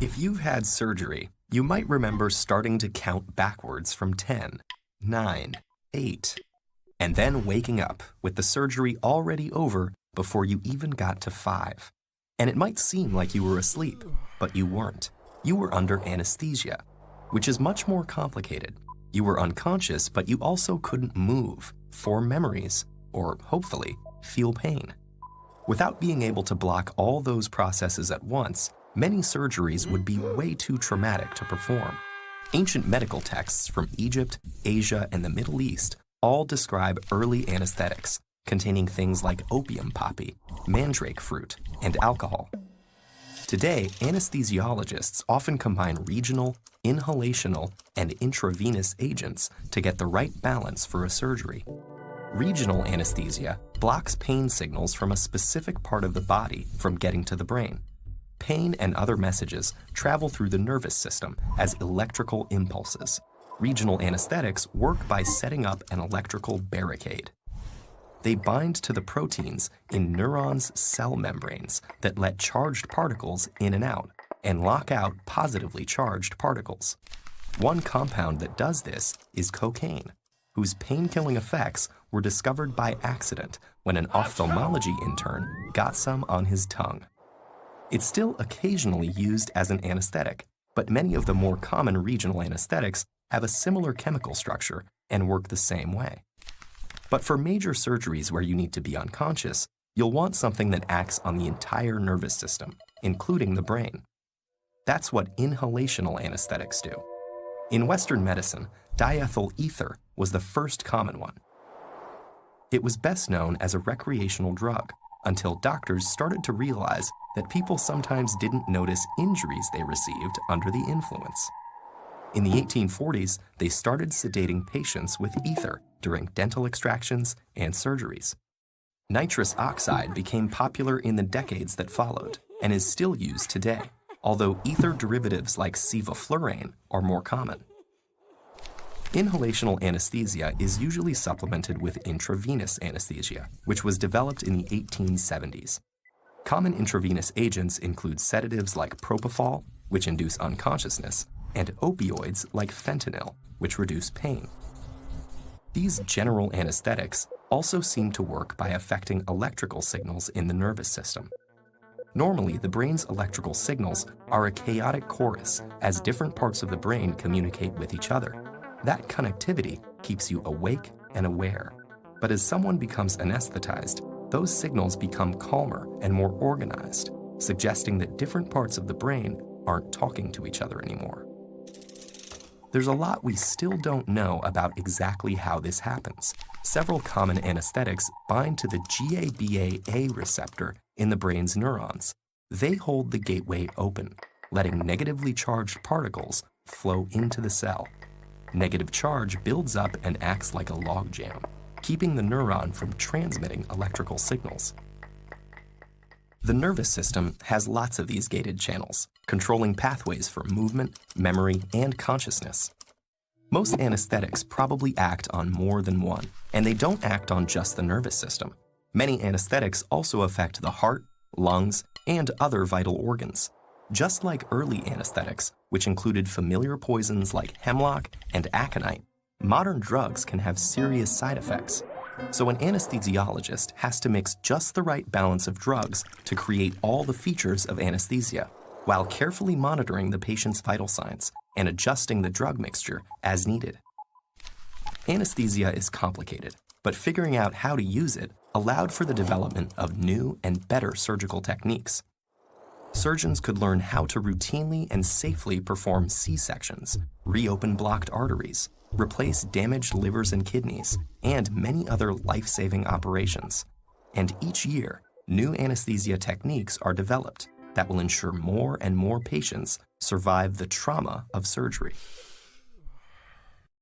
If you've had surgery, you might remember starting to count backwards from 10, 9, 8, and then waking up with the surgery already over before you even got to 5. And it might seem like you were asleep, but you weren't. You were under anesthesia, which is much more complicated. You were unconscious, but you also couldn't move, form memories, or hopefully feel pain. Without being able to block all those processes at once, many surgeries would be way too traumatic to perform. Ancient medical texts from Egypt, Asia, and the Middle East all describe early anesthetics containing things like opium poppy, mandrake fruit, and alcohol. Today, anesthesiologists often combine regional, inhalational, and intravenous agents to get the right balance for a surgery. Regional anesthesia blocks pain signals from a specific part of the body from getting to the brain. Pain and other messages travel through the nervous system as electrical impulses. Regional anesthetics work by setting up an electrical barricade. They bind to the proteins in neurons' cell membranes that let charged particles in and out and lock out positively charged particles. One compound that does this is cocaine, whose pain-killing effects were discovered by accident when an ophthalmology intern got some on his tongue. It's still occasionally used as an anesthetic, but many of the more common regional anesthetics have a similar chemical structure and work the same way. But for major surgeries where you need to be unconscious, you'll want something that acts on the entire nervous system, including the brain. That's what inhalational anesthetics do. In Western medicine, diethyl ether was the first common one. It was best known as a recreational drug until doctors started to realize that people sometimes didn't notice injuries they received under the influence. In the 1840s, they started sedating patients with ether during dental extractions and surgeries. Nitrous oxide became popular in the decades that followed and is still used today, although ether derivatives like sevoflurane are more common. Inhalational anesthesia is usually supplemented with intravenous anesthesia, which was developed in the 1870s. Common intravenous agents include sedatives like propofol, which induce unconsciousness, and opioids like fentanyl, which reduce pain. These general anesthetics also seem to work by affecting electrical signals in the nervous system. Normally, the brain's electrical signals are a chaotic chorus as different parts of the brain communicate with each other. That connectivity keeps you awake and aware. But as someone becomes anesthetized, those signals become calmer and more organized, suggesting that different parts of the brain aren't talking to each other anymore. There's a lot we still don't know about exactly how this happens. Several common anesthetics bind to the GABA-A receptor in the brain's neurons. They hold the gateway open, letting negatively charged particles flow into the cell. Negative charge builds up and acts like a logjam, keeping the neuron from transmitting electrical signals. The nervous system has lots of these gated channels, controlling pathways for movement, memory, and consciousness. Most anesthetics probably act on more than one, and they don't act on just the nervous system. Many anesthetics also affect the heart, lungs, and other vital organs. Just like early anesthetics, which included familiar poisons like hemlock and aconite, modern drugs can have serious side effects. So an anesthesiologist has to mix just the right balance of drugs to create all the features of anesthesia, while carefully monitoring the patient's vital signs and adjusting the drug mixture as needed. Anesthesia is complicated, but figuring out how to use it allowed for the development of new and better surgical techniques. Surgeons could learn how to routinely and safely perform C-sections, reopen blocked arteries, replace damaged livers and kidneys, and many other life-saving operations. And each year, new anesthesia techniques are developed that will ensure more and more patients survive the trauma of surgery.